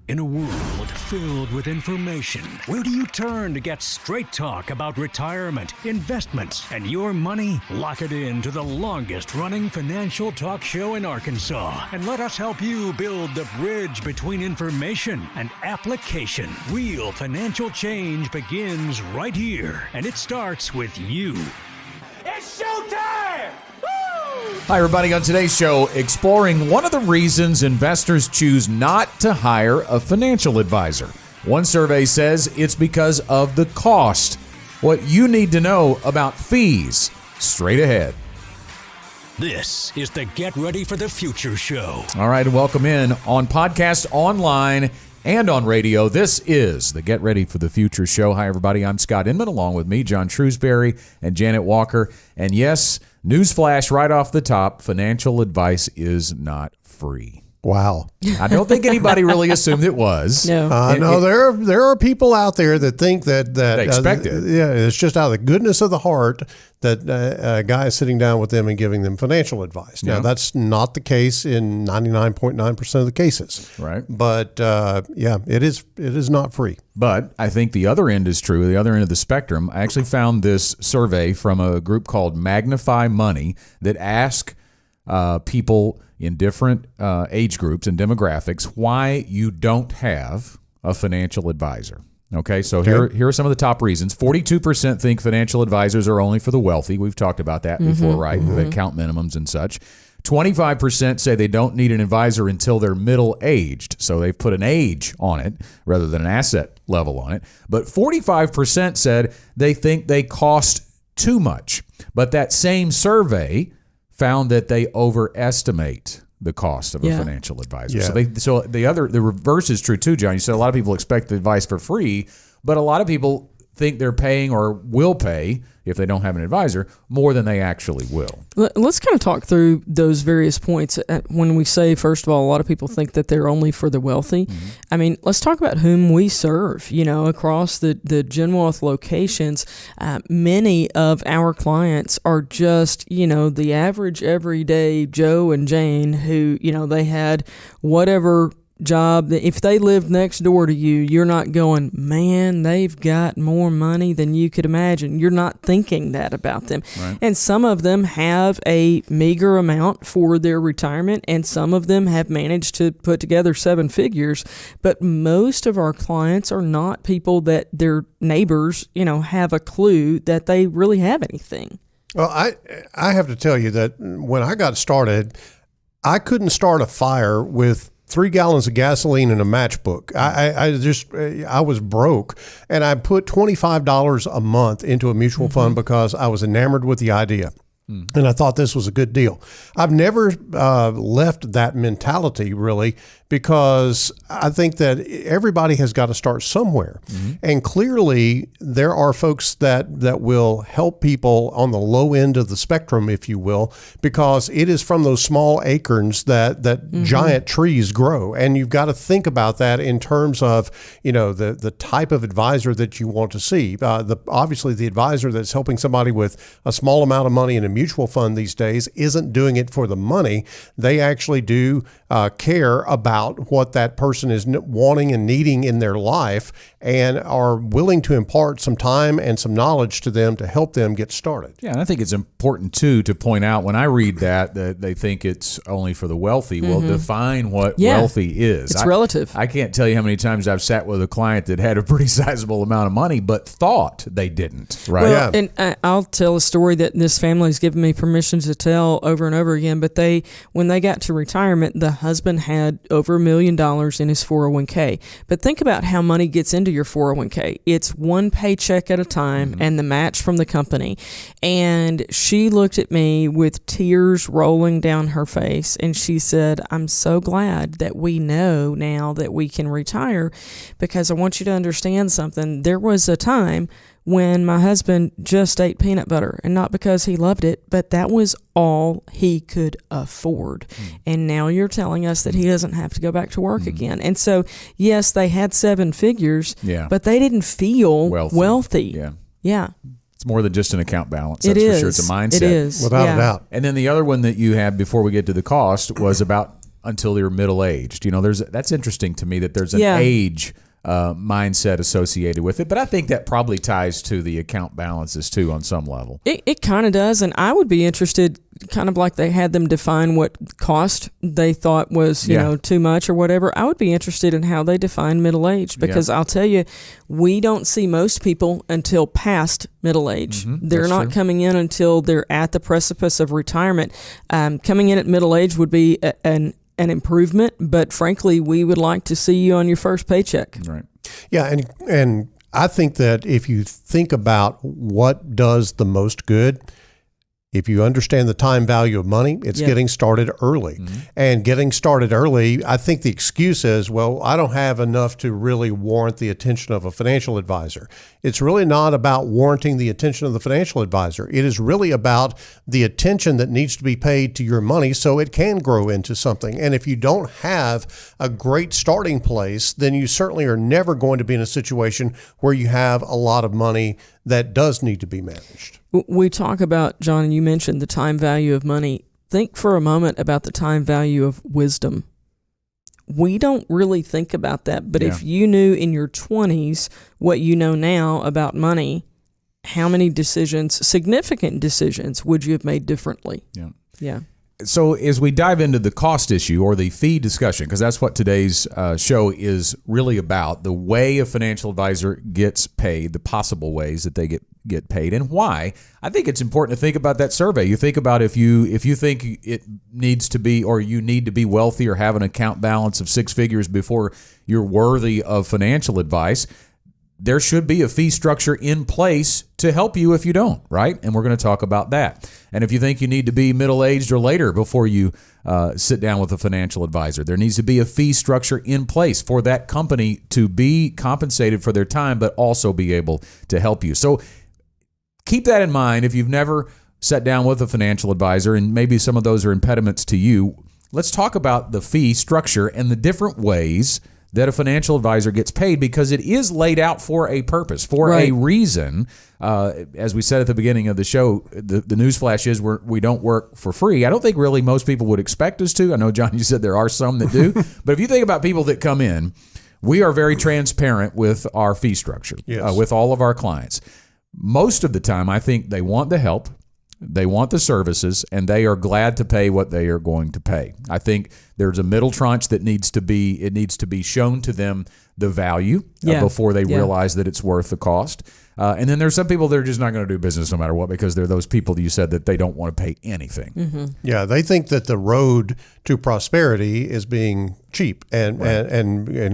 In a world filled with information, where do you turn to get straight talk about retirement, investments, and your money? Lock it in to the longest-running financial talk show in Arkansas, and let us help you build the bridge between information and application. Real financial change begins right here, and it starts with you. It's showtime! Hi, everybody. On today's show, exploring one of the reasons investors choose not to hire a financial advisor. One survey says it's because of the cost. What you need to know about fees. Straight ahead. This is the Get Ready for the Future show. All right, and welcome in on podcast, online, and on radio. This is the Get Ready for the Future show. Hi, everybody. I'm Scott Inman, along with me, John Shrewsbury and Janet Walker. And yes, newsflash right off the top, financial advice is not free. Wow. I don't think anybody really assumed it was. No. There are people out there that think that they expect it. Yeah, it's just out of the goodness of the heart that a guy is sitting down with them and giving them financial advice. Now, that's not the case in 99.9% of the cases. Right. But, it is not free. But I think the other end is true, the other end of the spectrum. I actually found this survey from a group called Magnify Money that asked people in different age groups and demographics why you don't have a financial advisor. Okay, so here are some of the top reasons. 42% think financial advisors are only for the wealthy. We've talked about that before, right? With account minimums and such. 25% say they don't need an advisor until they're middle-aged. So they've put an age on it rather than an asset level on it. But 45% said they think they cost too much. But that same survey found that they overestimate the cost of a financial advisor. Yeah. So the reverse is true too, John. You said a lot of people expect the advice for free, but a lot of people think they're paying or will pay, if they don't have an advisor, more than they actually will. Let's kind of talk through those various points. When we say, first of all, a lot of people think that they're only for the wealthy. Mm-hmm. I mean, let's talk about whom we serve. Across the Gen Wealth locations, many of our clients are just, the average everyday Joe and Jane who, they had whatever job. If they lived next door to you, you're not going, man, they've got more money than you could imagine. You're not thinking that about them. Right. And some of them have a meager amount for their retirement, and some of them have managed to put together 7 figures. But most of our clients are not people that their neighbors, have a clue that they really have anything. Well, I have to tell you that when I got started, I couldn't start a fire with 3 gallons of gasoline and a matchbook. I was broke, and I put $25 a month into a mutual fund because I was enamored with the idea. And I thought this was a good deal. I've never left that mentality, really, because I think that everybody has got to start somewhere. And clearly, there are folks that will help people on the low end of the spectrum, if you will, because it is from those small acorns that giant trees grow. And you've got to think about that in terms of, the type of advisor that you want to see. Obviously, the advisor that's helping somebody with a small amount of money in a mutual fund these days isn't doing it for the money. They actually do care about what that person is wanting and needing in their life, and are willing to impart some time and some knowledge to them to help them get started. Yeah, and I think it's important, too, to point out when I read that they think it's only for the wealthy. Well, define what wealthy is. It's relative. I can't tell you how many times I've sat with a client that had a pretty sizable amount of money, but thought they didn't. Right? Well, and I'll tell a story that this family's given me permission to tell over and over again, but when they got to retirement, the husband had over $1 million in his 401k. But think about how money gets into your 401k. It's one paycheck at a time and the match from the company. And she looked at me with tears rolling down her face, and she said, I'm so glad that we know now that we can retire, because I want you to understand something. There was a time when my husband just ate peanut butter, and not because he loved it, but that was all he could afford. And now you're telling us that he doesn't have to go back to work again. And so, yes, they had 7 figures, but they didn't feel wealthy. Yeah. It's more than just an account balance. That's for sure. It's a mindset. It is. Without a doubt. And then the other one that you had before we get to the cost was about until they're middle-aged. That's interesting to me that there's an age mindset associated with it, but I think that probably ties to the account balances too on some level. It kind of does, and I would be interested, kind of like they had them define what cost they thought was too much or whatever. I would be interested in how they define middle age, because I'll tell you, we don't see most people until past middle age. They're not coming in until they're at the precipice of retirement. Coming in at middle age would be an improvement, but frankly, we would like to see you on your first paycheck. Right. Yeah, and I think that if you think about what does the most good, if you understand the time value of money, it's getting started early. And getting started early, I think the excuse is, well, I don't have enough to really warrant the attention of a financial advisor. It's really not about warranting the attention of the financial advisor. It is really about the attention that needs to be paid to your money so it can grow into something. And if you don't have a great starting place, then you certainly are never going to be in a situation where you have a lot of money that does need to be managed. We talk about, John, and you mentioned the time value of money. Think for a moment about the time value of wisdom. We don't really think about that, but if you knew in your 20s what you know now about money, how many decisions, significant decisions, would you have made differently? Yeah. So as we dive into the cost issue or the fee discussion, because that's what today's show is really about, the way a financial advisor gets paid, the possible ways that they get paid, and why, I think it's important to think about that survey. You think about if you think it needs to be, or you need to be wealthy or have an account balance of six figures before you're worthy of financial advice, there should be a fee structure in place to help you if you don't, right? And we're going to talk about that. And if you think you need to be middle-aged or later before you sit down with a financial advisor, there needs to be a fee structure in place for that company to be compensated for their time, but also be able to help you. So keep that in mind if you've never sat down with a financial advisor, and maybe some of those are impediments to you. Let's talk about the fee structure and the different ways that a financial advisor gets paid, because it is laid out for a purpose, for a reason. As we said at the beginning of the show, the news flash is we don't work for free. I don't think really most people would expect us to. I know, John, you said there are some that do. But if you think about people that come in, we are very transparent with our fee structure, with all of our clients. Most of the time, I think they want the help, they want the services, and they are glad to pay what they are going to pay. I think there's a middle tranche that needs to be shown to them the value before they realize that it's worth the cost. And then there's some people that are just not going to do business no matter what, because they're those people that you said that they don't want to pay anything. Yeah, they think that the road to prosperity is being cheap and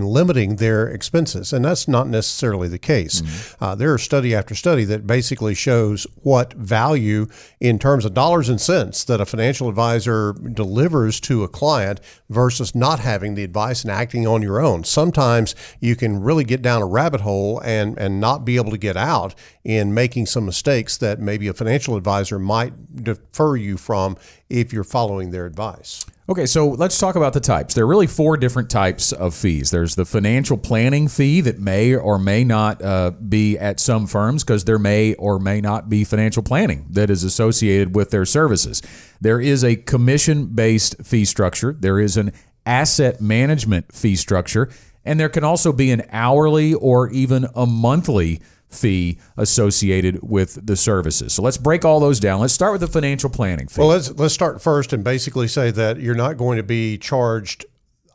limiting their expenses, and that's not necessarily the case. There are study after study that basically shows what value in terms of dollars and cents that a financial advisor delivers to a client versus not having the advice and acting on your own. Sometimes you can really get down a rabbit hole and not be able to get out in making some mistakes that maybe a financial advisor might defer you from if you're following their advice. Okay, so let's talk about the types. There are really four different types of fees. There's the financial planning fee that may or may not be at some firms, because there may or may not be financial planning that is associated with their services. There is a commission-based fee structure. There is an asset management fee structure, and there can also be an hourly or even a monthly fee associated with the services. So let's break all those down. Let's start with the financial planning fee. Well, let's start first and basically say that you're not going to be charged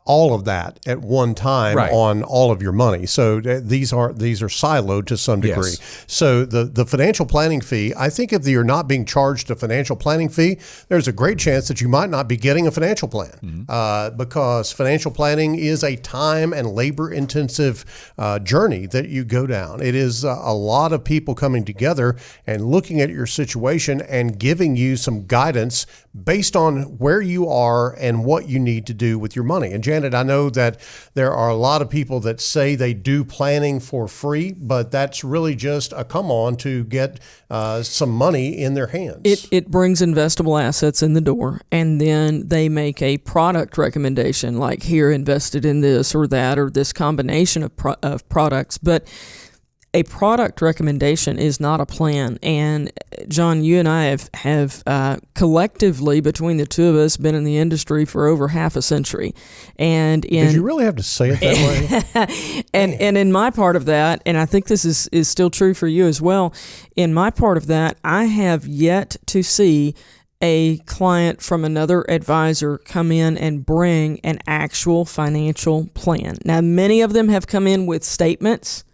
all of that at one time on all of your money. So these are siloed to some degree. Yes. So the financial planning fee, I think if you're not being charged a financial planning fee, there's a great chance that you might not be getting a financial plan because financial planning is a time and labor intensive journey that you go down. It is a lot of people coming together and looking at your situation and giving you some guidance based on where you are and what you need to do with your money. And Janet, I know that there are a lot of people that say they do planning for free, but that's really just a come on to get some money in their hands. It brings investable assets in the door, and then they make a product recommendation, like here, invested in this or that, or this combination of products. But a product recommendation is not a plan. And John, you and I have collectively, between the two of us, been in the industry for over half a century. And did you really have to say it that way? and in my part of that, and I think this is still true for you as well, in my part of that, I have yet to see a client from another advisor come in and bring an actual financial plan. Now, many of them have come in with statements.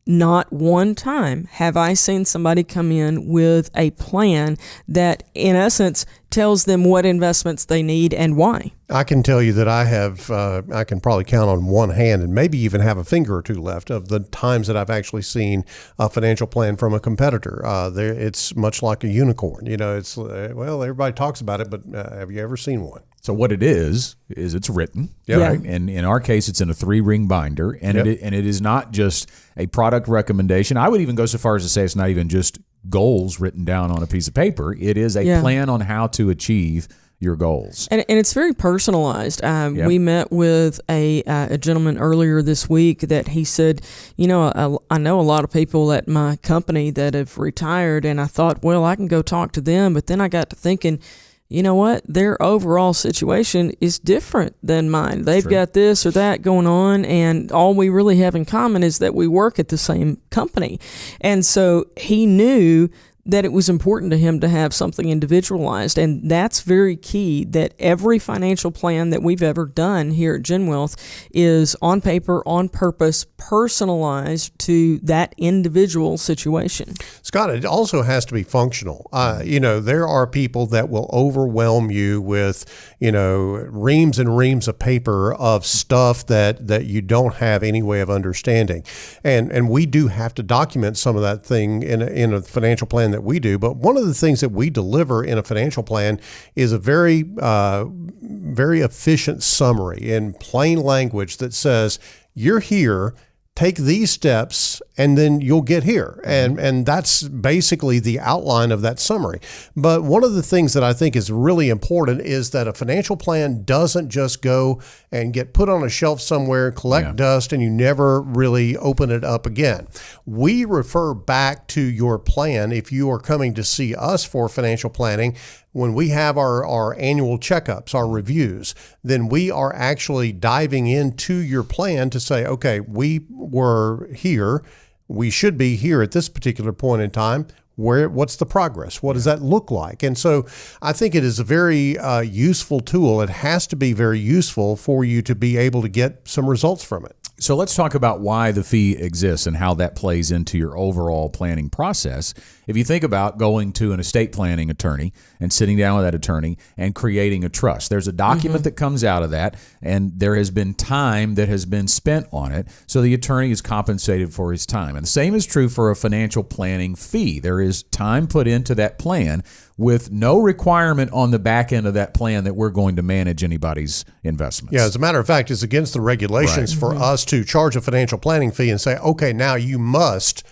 Not one time have I seen somebody come in with a plan that, in essence, tells them what investments they need and why. I can tell you that I can probably count on one hand and maybe even have a finger or two left of the times that I've actually seen a financial plan from a competitor. It's much like a unicorn. It's, well, everybody talks about it, but have you ever seen one? So what it is it's written, Yep. right? And in our case, it's in a 3-ring binder, and Yep. it is not just a product recommendation. I would even go so far as to say it's not even just goals written down on a piece of paper. It is a plan on how to achieve your goals. And it's very personalized. We met with a gentleman earlier this week that he said, I know a lot of people at my company that have retired, and I thought, well, I can go talk to them. But then I got to thinking, you know what? Their overall situation is different than mine. They've got this or that going on, and all we really have in common is that we work at the same company. And so he knew that it was important to him to have something individualized. And that's very key, that every financial plan that we've ever done here at GenWealth is on paper, on purpose, personalized to that individual situation. Scott, it also has to be functional. There are people that will overwhelm you with, reams and reams of paper of stuff that you don't have any way of understanding. And we do have to document some of that thing in a financial plan that we do. But one of the things that we deliver in a financial plan is a very, very efficient summary in plain language that says, you're here, take these steps, and then you'll get here. And that's basically the outline of that summary. But one of the things that I think is really important is that a financial plan doesn't just go and get put on a shelf somewhere, collect dust, and you never really open it up again. We refer back to your plan if you are coming to see us for financial planning. When we have our annual checkups, our reviews, then we are actually diving into your plan to say, okay, we were here. We should be here at this particular point in time. What's the progress? What does that look like? And so I think it is a very useful tool. It has to be very useful for you to be able to get some results from it. So let's talk about why the fee exists and how that plays into your overall planning process. If you think about going to an estate planning attorney and sitting down with that attorney and creating a trust, there's a document that comes out of that, and there has been time that has been spent on it, so the attorney is compensated for his time. And the same is true for a financial planning fee. There is time put into that plan with no requirement on the back end of that plan that we're going to manage anybody's investments. Yeah, as a matter of fact, it's against the regulations for us to charge a financial planning fee and say, okay, now you must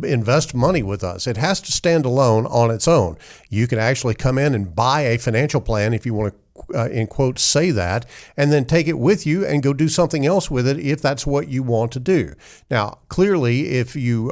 invest money with us. It has to stand alone on its own. You can actually come in and buy a financial plan if you want to, in quotes, say that, and then take it with you and go do something else with it if that's what you want to do. Now, clearly, if you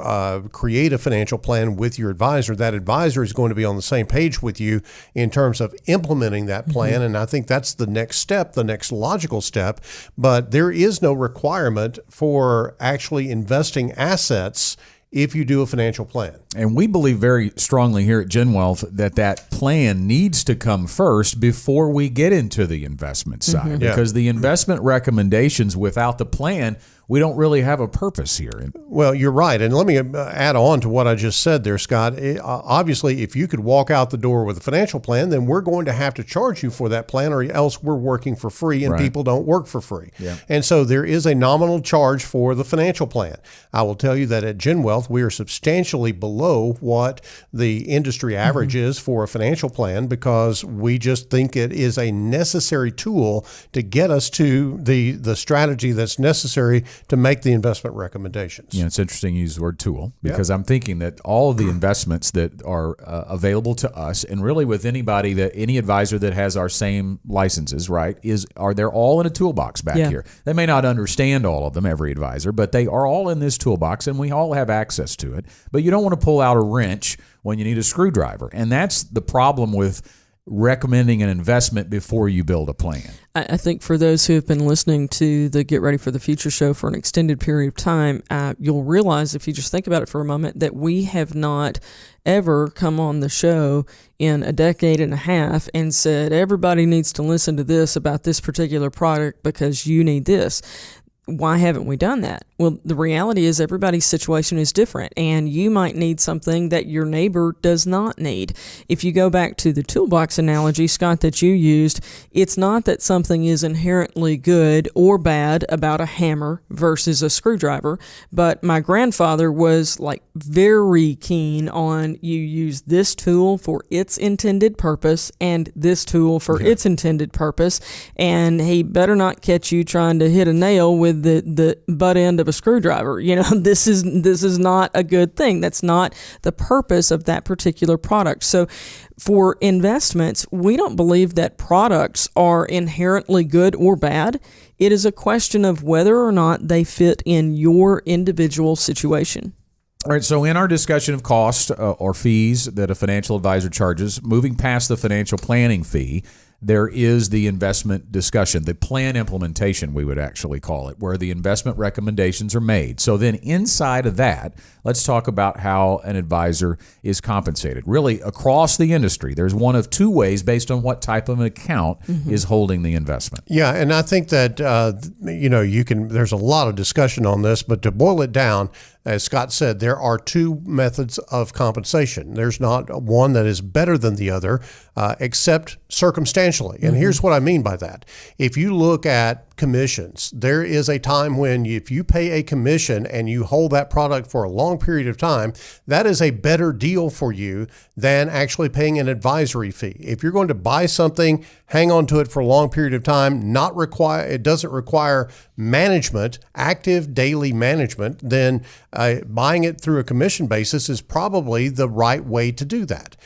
create a financial plan with your advisor, that advisor is going to be on the same page with you in terms of implementing that plan. And I think that's the next step, the next logical step. But there is no requirement for actually investing assets if you do a financial plan. And we believe very strongly here at GenWealth that plan needs to come first before we get into the investment side, because the investment recommendations without the plan, we don't really have a purpose here. Well, you're right. And let me add on to what I just said there, Scott. Obviously, if you could walk out the door with a financial plan, then we're going to have to charge you for that plan, or else we're working for free, and people don't work for free. Yeah. And so there is a nominal charge for the financial plan. I will tell you that at GenWealth, we are substantially below what the industry average is for a financial plan, because we just think it is a necessary tool to get us to the strategy that's necessary to make the investment recommendations. Yeah, it's interesting you use the word tool because I'm thinking that all of the investments that are available to us, and really with any advisor that has our same licenses, right, they're all in a toolbox back here. They may not understand all of them, every advisor, but they are all in this toolbox, and we all have access to it. But you don't want to pull out a wrench when you need a screwdriver, and that's the problem with recommending an investment before you build a plan. I think for those who have been listening to the Get Ready for the Future show for an extended period of time, you'll realize, if you just think about it for a moment, that we have not ever come on the show in a decade and a half and said, everybody needs to listen to this about this particular product because you need this. Why haven't we done that? Well, the reality is everybody's situation is different, and you might need something that your neighbor does not need. If you go back to the toolbox analogy, Scott, that you used, it's not that something is inherently good or bad about a hammer versus a screwdriver, but my grandfather was like very keen on you use this tool for its intended purpose and this tool for its intended purpose, and he better not catch you trying to hit a nail with the butt end of a screwdriver. This is not a good thing. That's not the purpose of that particular product. So for investments, we don't believe that products are inherently good or bad. It is a question of whether or not they fit in your individual situation. All right, so in our discussion of cost or fees that a financial advisor charges, moving past the financial planning fee, there is the investment discussion, the plan implementation, we would actually call it, where the investment recommendations are made. So then inside of that, let's talk about how an advisor is compensated. Really, across the industry, there's one of two ways based on what type of an account is holding the investment. Yeah, and I think that, there's a lot of discussion on this, but to boil it down, as Scott said, there are two methods of compensation. There's not one that is better than the other, except circumstantially. And here's what I mean by that. If you look at commissions, there is a time when if you pay a commission and you hold that product for a long period of time, that is a better deal for you than actually paying an advisory fee. If you're going to buy something, hang on to it for a long period of time, it doesn't require management, active daily management, then buying it through a commission basis is probably the right way to do that.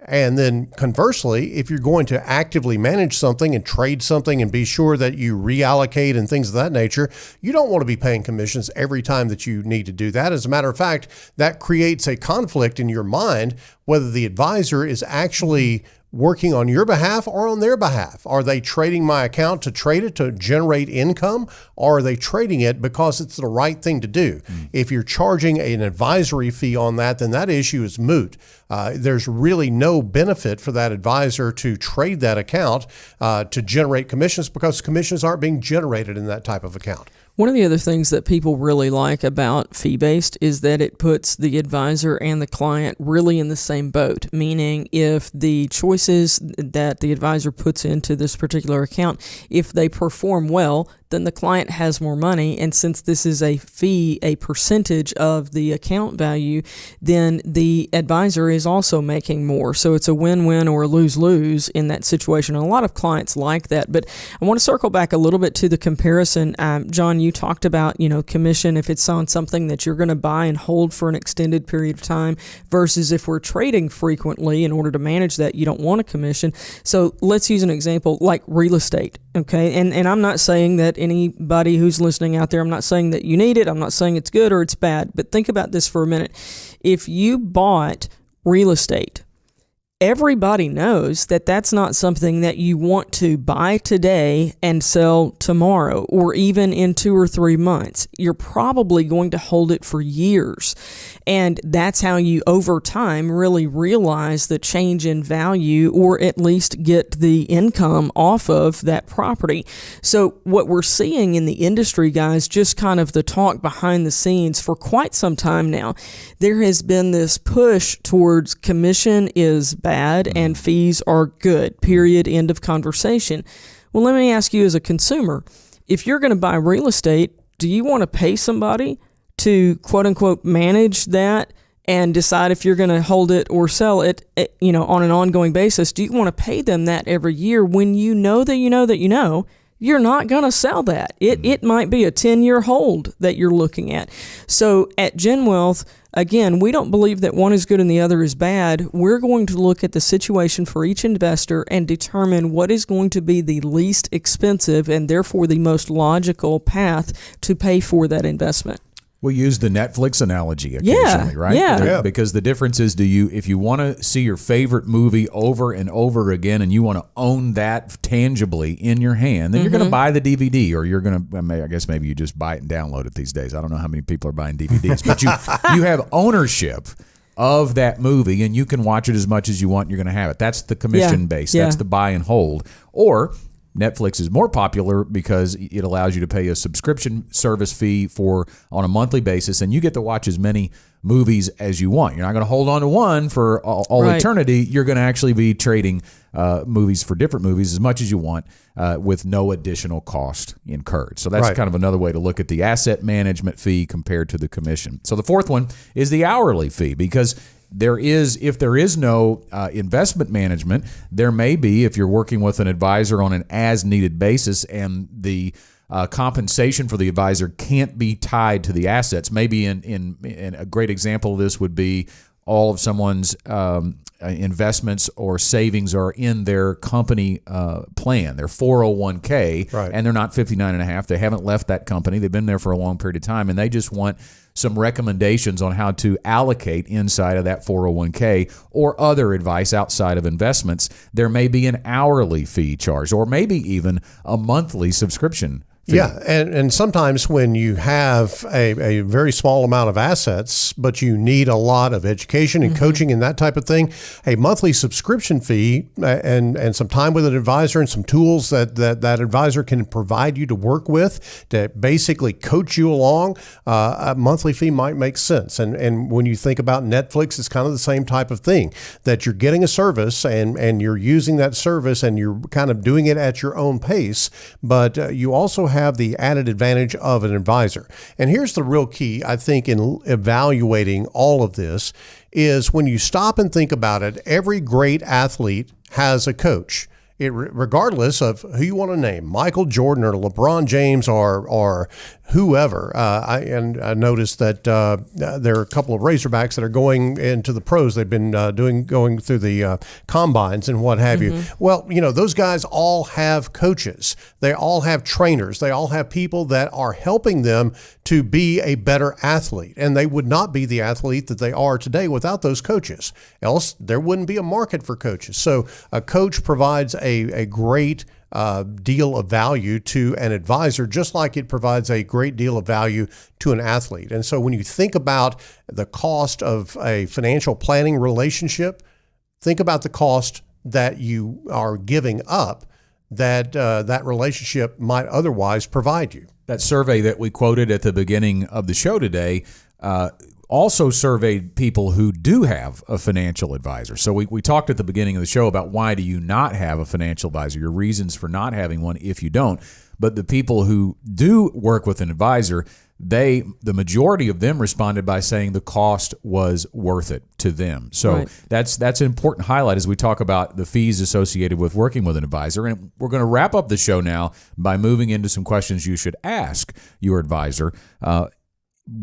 And then conversely, if you're going to actively manage something and trade something and be sure that you reallocate and things of that nature, you don't want to be paying commissions every time that you need to do that. As a matter of fact, that creates a conflict in your mind whether the advisor is actually working on your behalf or on their behalf. Are they trading my account to trade it to generate income, or are they trading it because it's the right thing to do? If you're charging an advisory fee on that, then that issue is moot. There's really no benefit for that advisor to trade that account to generate commissions, because commissions aren't being generated in that type of account. One of the other things that people really like about fee-based is that it puts the advisor and the client really in the same boat, meaning if the choices that the advisor puts into this particular account, if they perform well, then the client has more money. And since this is a fee, a percentage of the account value, then the advisor is also making more. So it's a win-win or a lose-lose in that situation. And a lot of clients like that. But I want to circle back a little bit to the comparison. John, you talked about, commission, if it's on something that you're going to buy and hold for an extended period of time versus if we're trading frequently in order to manage that, you don't want a commission. So let's use an example like real estate. Okay. And I'm not saying that anybody who's listening out there, I'm not saying that you need it. I'm not saying it's good or it's bad, but think about this for a minute. If you bought real estate, everybody knows that that's not something that you want to buy today and sell tomorrow or even in 2 or 3 months. You're probably going to hold it for years. And that's how you, over time, really realize the change in value or at least get the income off of that property. So what we're seeing in the industry, guys, just kind of the talk behind the scenes for quite some time now, there has been this push towards commission is bad and fees are good, period, end of conversation. Well, let me ask you as a consumer, if you're going to buy real estate, do you want to pay somebody to quote unquote manage that and decide if you're going to hold it or sell it, on an ongoing basis? Do you want to pay them that every year when you know you're not going to sell that. It might be a 10-year hold that you're looking at. So at Gen Wealth, again, we don't believe that one is good and the other is bad. We're going to look at the situation for each investor and determine what is going to be the least expensive and therefore the most logical path to pay for that investment. We use the Netflix analogy occasionally, right? Yeah. Because the difference is, if you want to see your favorite movie over and over again and you want to own that tangibly in your hand, then you're going to buy the DVD, or you're going to, I guess maybe you just buy it and download it these days. I don't know how many people are buying DVDs, but you have ownership of that movie and you can watch it as much as you want. You're going to have it. That's the commission base. That's the buy and hold. Or Netflix is more popular because it allows you to pay a subscription service fee on a monthly basis, and you get to watch as many movies as you want. You're not going to hold on to one for all eternity. You're going to actually be trading movies for different movies as much as you want with no additional cost incurred. So that's kind of another way to look at the asset management fee compared to the commission. So the fourth one is the hourly fee, because if there is no investment management, there may be, if you're working with an advisor on an as-needed basis and the compensation for the advisor can't be tied to the assets. Maybe in a great example of this would be all of someone's investments or savings are in their company plan, their 401k, and they're not 59 and a half. They haven't left that company. They've been there for a long period of time, and they just want some recommendations on how to allocate inside of that 401k or other advice outside of investments. There may be an hourly fee charged, or maybe even a monthly subscription fee. Yeah, and sometimes when you have a very small amount of assets, but you need a lot of education and coaching and that type of thing, a monthly subscription fee and some time with an advisor and some tools that advisor can provide you to work with to basically coach you along, a monthly fee might make sense. And when you think about Netflix, it's kind of the same type of thing, that you're getting a service and you're using that service and you're kind of doing it at your own pace, but you also have the added advantage of an advisor. And here's the real key, I think, in evaluating all of this is when you stop and think about it, every great athlete has a coach. Regardless of who you want to name, Michael Jordan or LeBron James or whoever. I noticed that there are a couple of Razorbacks that are going into the pros. They've been going through the combines and what have you. Well, those guys all have coaches. They all have trainers. They all have people that are helping them to be a better athlete. And they would not be the athlete that they are today without those coaches. Else there wouldn't be a market for coaches. So a coach provides a great deal of value to an advisor, just like it provides a great deal of value to an athlete. And so when you think about the cost of a financial planning relationship, think about the cost that you are giving up that that relationship might otherwise provide you. That survey that we quoted at the beginning of the show today also surveyed people who do have a financial advisor. So we talked at the beginning of the show about why do you not have a financial advisor, your reasons for not having one if you don't. But the people who do work with an advisor, the majority of them responded by saying the cost was worth it to them. So that's an important highlight as we talk about the fees associated with working with an advisor. And we're going to wrap up the show now by moving into some questions you should ask your advisor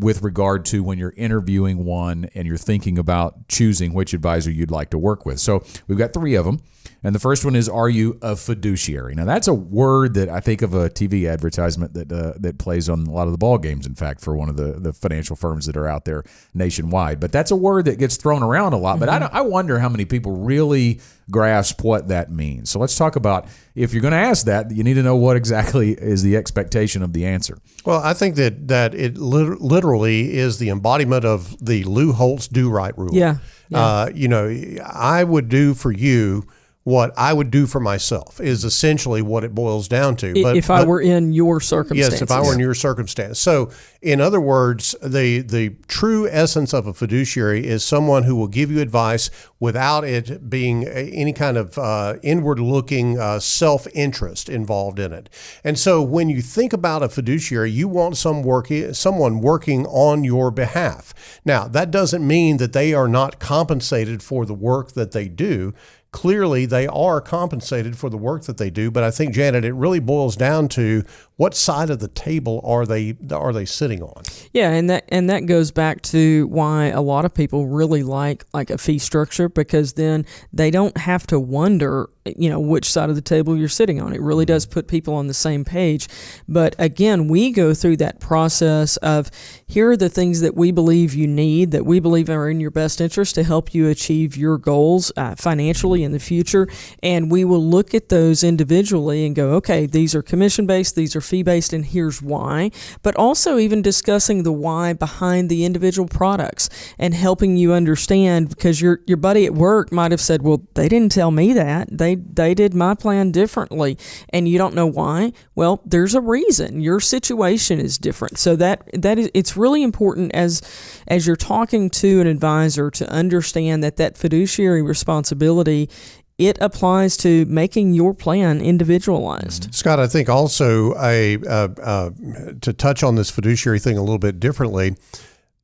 with regard to when you're interviewing one and you're thinking about choosing which advisor you'd like to work with. So we've got 3 of them. And the first one is, are you a fiduciary? Now, that's a word that I think of a TV advertisement that plays on a lot of the ball games, in fact, for one of the financial firms that are out there nationwide. But that's a word that gets thrown around a lot. But I wonder how many people really grasp what that means. So let's talk about, if you're going to ask that, you need to know what exactly is the expectation of the answer. Well, I think that it literally is the embodiment of the Lou Holtz do-right rule. Yeah. I would do for you what I would do for myself is essentially what it boils down to. But if I were in your circumstances. Yes, if I were in your circumstance. So, in other words, the true essence of a fiduciary is someone who will give you advice without it being any kind of inward-looking self-interest involved in it. And so when you think about a fiduciary, you want someone working on your behalf. Now, that doesn't mean that they are not compensated for the work that they do. clearly they are compensated for the work that they do. But I think, Janet, it really boils down to what side of the table are they sitting on? Yeah, and that goes back to why a lot of people really like a fee structure, because then they don't have to wonder, which side of the table you're sitting on. It really does put people on the same page. But again, we go through that process of, here are the things that we believe you need, that we believe are in your best interest to help you achieve your goals financially in the future. And we will look at those individually and go, okay, these are commission-based, these are fee-based, and here's why. But also even discussing the why behind the individual products and helping you understand, because your buddy at work might have said, well, they didn't tell me that. They did my plan differently, and you don't know why. Well, there's a reason. Your situation is different. So that is, it's really important as you're talking to an advisor to understand that fiduciary responsibility, it applies to making your plan individualized. Scott, I think also to touch on this fiduciary thing a little bit differently,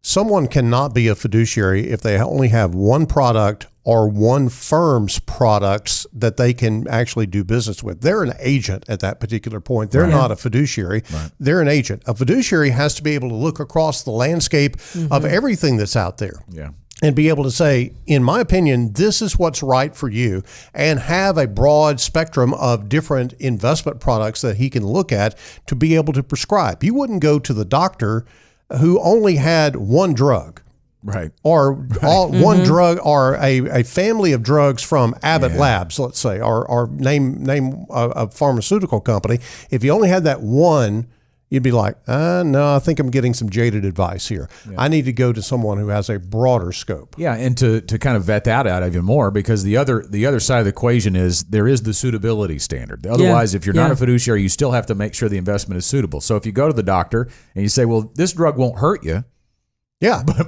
someone cannot be a fiduciary if they only have one product or one firm's products that they can actually do business with. They're an agent at that particular point. They're not a fiduciary. Right. They're an agent. A fiduciary has to be able to look across the landscape of everything that's out there. Yeah. And be able to say, in my opinion, this is what's right for you, and have a broad spectrum of different investment products that he can look at to be able to prescribe. You wouldn't go to the doctor who only had one drug. Right. Or one drug, or a family of drugs from Abbott Labs, let's say, or name a pharmaceutical company. If you only had that one, you'd be like, no, I think I'm getting some jaded advice here. Yeah. I need to go to someone who has a broader scope. Yeah, and to kind of vet that out even more, because the other side of the equation is there is the suitability standard. Otherwise, if you're not a fiduciary, you still have to make sure the investment is suitable. So if you go to the doctor and you say, well, this drug won't hurt you,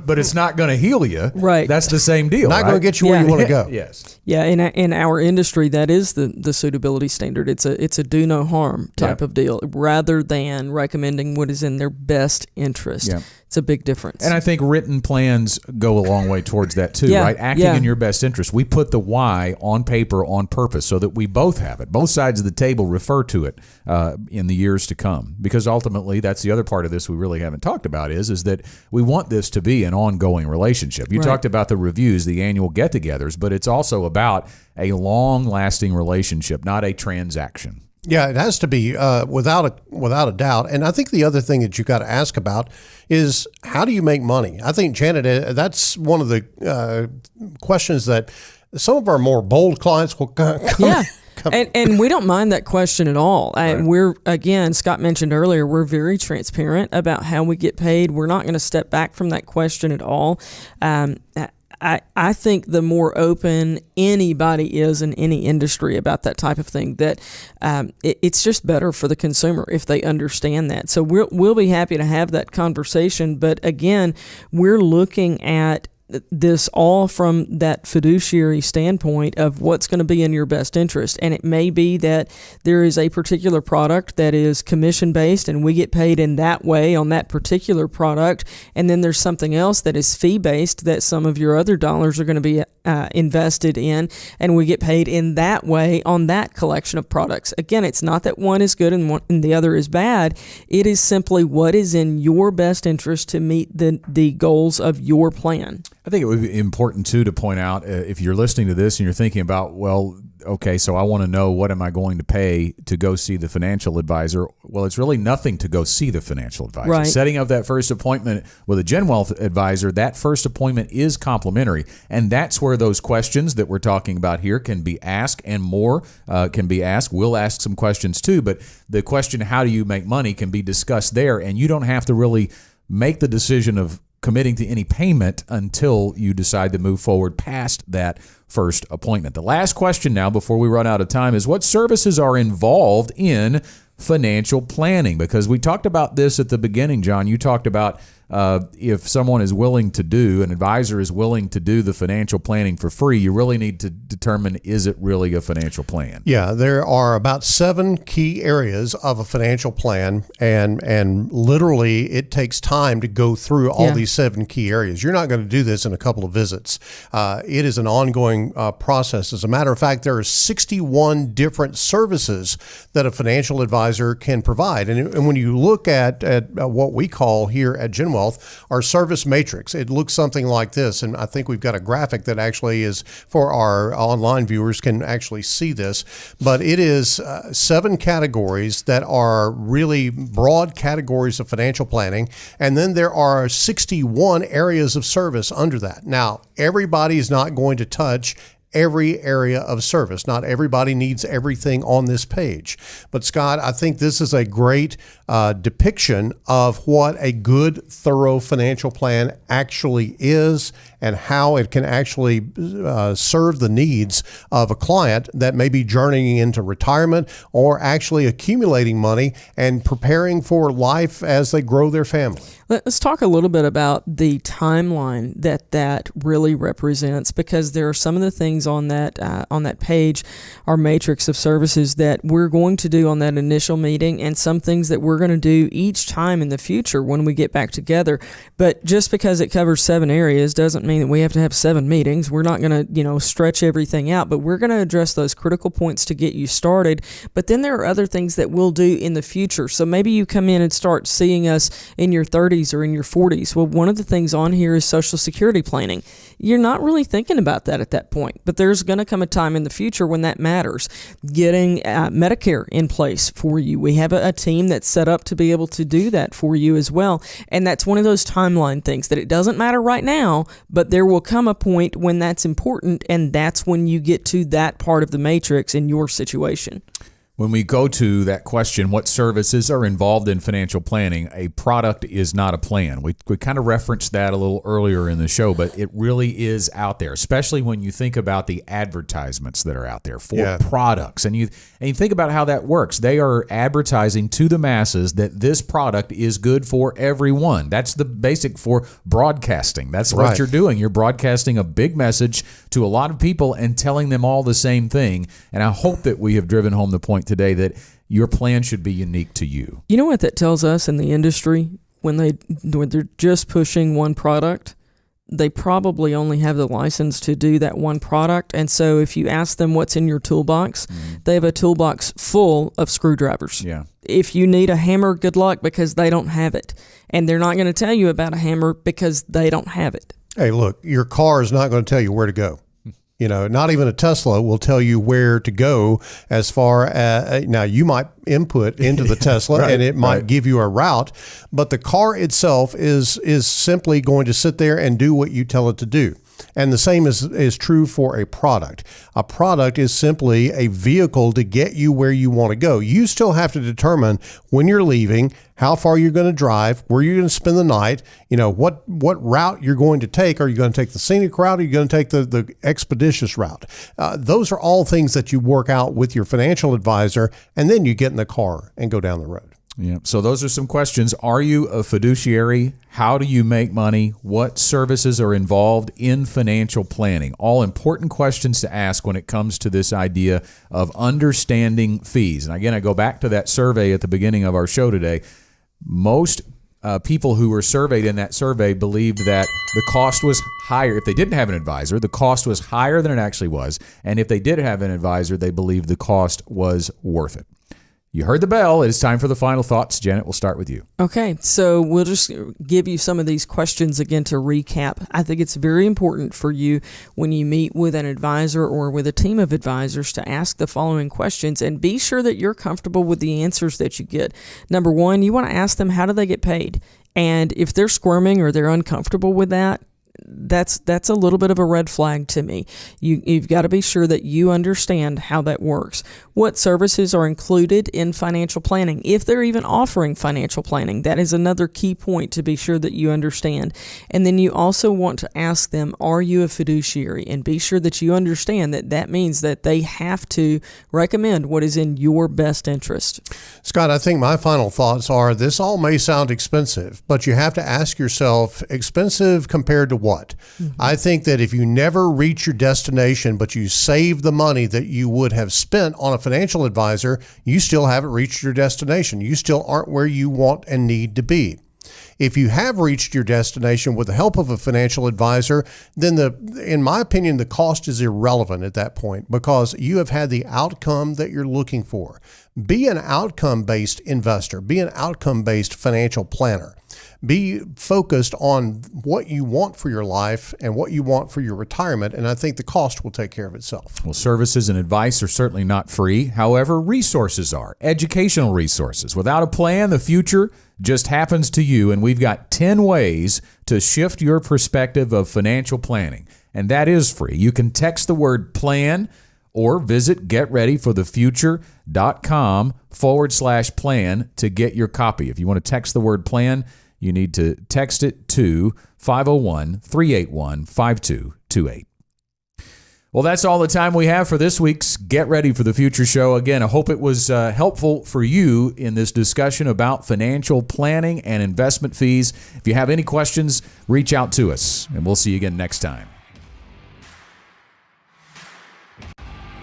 but it's not going to heal you. Right. That's the same deal. Not going to get you where you want to go. Yes. Yeah. In our industry, that is the suitability standard. It's a do no harm type of deal, rather than recommending what is in their best interest. Yeah. It's a big difference. And I think written plans go a long way towards that too, right? Acting in your best interest. We put the why on paper on purpose so that we both have it. Both sides of the table refer to it in the years to come. Because ultimately, that's the other part of this we really haven't talked about is that we want this to be an ongoing relationship. You talked about the reviews, the annual get-togethers, but it's also about a long-lasting relationship, not a transaction. Yeah, it has to be without a doubt. And I think the other thing that you got to ask about is, how do you make money? I think, Janet, that's one of the questions that some of our more bold clients will come. Yeah. And we don't mind that question at all. We're, again, Scott mentioned earlier, we're very transparent about how we get paid. We're not going to step back from that question at all. I think the more open anybody is in any industry about that type of thing, that it's just better for the consumer if they understand that. So we'll be happy to have that conversation. But again, we're looking at this all from that fiduciary standpoint of what's going to be in your best interest. And it may be that there is a particular product that is commission based and we get paid in that way on that particular product. And then there's something else that is fee based that some of your other dollars are going to be invested in, and we get paid in that way on that collection of products. Again, it's not that one is good and the other is bad. It is simply what is in your best interest to meet the goals of your plan. I think it would be important, too, to point out, if you're listening to this and you're thinking about, well, okay, so I want to know, what am I going to pay to go see the financial advisor? Well, it's really nothing to go see the financial advisor. Right. Setting up that first appointment with a GenWealth advisor, that first appointment is complimentary. And that's where those questions that we're talking about here can be asked, and more can be asked. We'll ask some questions, too. But the question, how do you make money, can be discussed there. And you don't have to really make the decision of committing to any payment until you decide to move forward past that first appointment. The last question now, before we run out of time, is what services are involved in financial planning? Because we talked about this at the beginning, John. You talked about if someone is willing to do, an advisor is willing to do the financial planning for free, you really need to determine, is it really a financial plan? Yeah, there are about 7 key areas of a financial plan, and literally it takes time to go through all these 7 key areas. You're not going to do this in a couple of visits. It is an ongoing process. As a matter of fact, there are 61 different services that a financial advisor can provide. And when you look at what we call here at GenWealth our service matrix, it looks something like this. And I think we've got a graphic that actually is for our online viewers can actually see this. But it is 7 categories that are really broad categories of financial planning. And then there are 61 areas of service under that. Now, everybody is not going to touch every area of service. Not everybody needs everything on this page. But Scott, I think this is a great depiction of what a good, thorough financial plan actually is and how it can actually serve the needs of a client that may be journeying into retirement or actually accumulating money and preparing for life as they grow their family. Let's talk a little bit about the timeline that really represents, because there are some of the things on that page, our matrix of services, that we're going to do on that initial meeting, and some things that we're going to do each time in the future when we get back together. But just because it covers 7 areas doesn't mean that we have to have 7 meetings. We're not going to, stretch everything out, but we're going to address those critical points to get you started. But then there are other things that we'll do in the future. So maybe you come in and start seeing us in your 30s or in your 40s. Well, one of the things on here is Social Security planning. You're not really thinking about that at that point, but there's going to come a time in the future when that matters. Getting Medicare in place for you. We have a team that's set up to be able to do that for you as well. And that's one of those timeline things that it doesn't matter right now, but there will come a point when that's important, and that's when you get to that part of the matrix in your situation. When we go to that question, what services are involved in financial planning, a product is not a plan. We kind of referenced that a little earlier in the show, but it really is out there, especially when you think about the advertisements that are out there for products. And you think about how that works. They are advertising to the masses that this product is good for everyone. That's the basic for broadcasting. That's what you're doing. You're broadcasting a big message to a lot of people and telling them all the same thing. And I hope that we have driven home the point today that your plan should be unique to you. You know what that tells us in the industry? When they're just pushing one product, they probably only have the license to do that one product. And so if you ask them what's in your toolbox, they have a toolbox full of screwdrivers. Yeah. If you need a hammer, good luck, because they don't have it. And they're not going to tell you about a hammer because they don't have it. Hey, look, your car is not going to tell you where to go. Not even a Tesla will tell you where to go as far as, now you might input into the Tesla and it might give you a route, but the car itself is simply going to sit there and do what you tell it to do. And the same is true for a product. A product is simply a vehicle to get you where you want to go. You still have to determine when you're leaving, how far you're going to drive, where you're going to spend the night, what route you're going to take. Are you going to take the scenic route? Or are you going to take the expeditious route? Those are all things that you work out with your financial advisor, and then you get in the car and go down the road. Yeah. So those are some questions. Are you a fiduciary? How do you make money? What services are involved in financial planning? All important questions to ask when it comes to this idea of understanding fees. And again, I go back to that survey at the beginning of our show today. Most people who were surveyed in that survey believed that the cost was higher. If they didn't have an advisor, the cost was higher than it actually was. And if they did have an advisor, they believed the cost was worth it. You heard the bell. It is time for the final thoughts. Janet, we'll start with you. Okay, so we'll just give you some of these questions again to recap. I think it's very important for you when you meet with an advisor or with a team of advisors to ask the following questions and be sure that you're comfortable with the answers that you get. Number one, you want to ask them, how do they get paid? And if they're squirming or they're uncomfortable with that, that's a little bit of a red flag to me. You've got to be sure that you understand how that works. What services are included in financial planning, if they're even offering financial planning. That is another key point to be sure that you understand. And then you also want to ask them, are you a fiduciary? And be sure that you understand that that means that they have to recommend what is in your best interest. Scott, I think my final thoughts are this all may sound expensive, but you have to ask yourself, expensive compared to what? I think that if you never reach your destination, but you save the money that you would have spent on a financial advisor, you still haven't reached your destination. You still aren't where you want and need to be. If you have reached your destination with the help of a financial advisor, then in my opinion, the cost is irrelevant at that point because you have had the outcome that you're looking for. Be an outcome-based investor. Be an outcome-based financial planner. Be focused on what you want for your life and what you want for your retirement, and I think the cost will take care of itself. Well, services and advice are certainly not free. However, resources are, educational resources. Without a plan, the future just happens to you, and we've got 10 ways to shift your perspective of financial planning, and that is free. You can text the word PLAN or visit getreadyforthefuture.com/plan to get your copy. If you want to text the word PLAN, you need to text it to 501-381-5228. Well, that's all the time we have for this week's Get Ready for the Future show. Again, I hope it was helpful for you in this discussion about financial planning and investment fees. If you have any questions, reach out to us, and we'll see you again next time.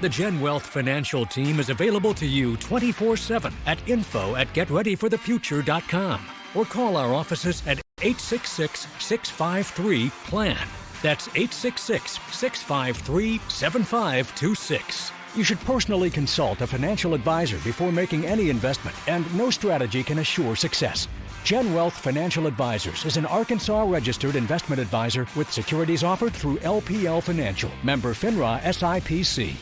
The Gen Wealth Financial Team is available to you 24/7 at info@getreadyforthefuture.com or call our offices at 866-653-PLAN. That's 866-653-7526. You should personally consult a financial advisor before making any investment, and no strategy can assure success. Gen Wealth Financial Advisors is an Arkansas-registered investment advisor with securities offered through LPL Financial, member FINRA SIPC.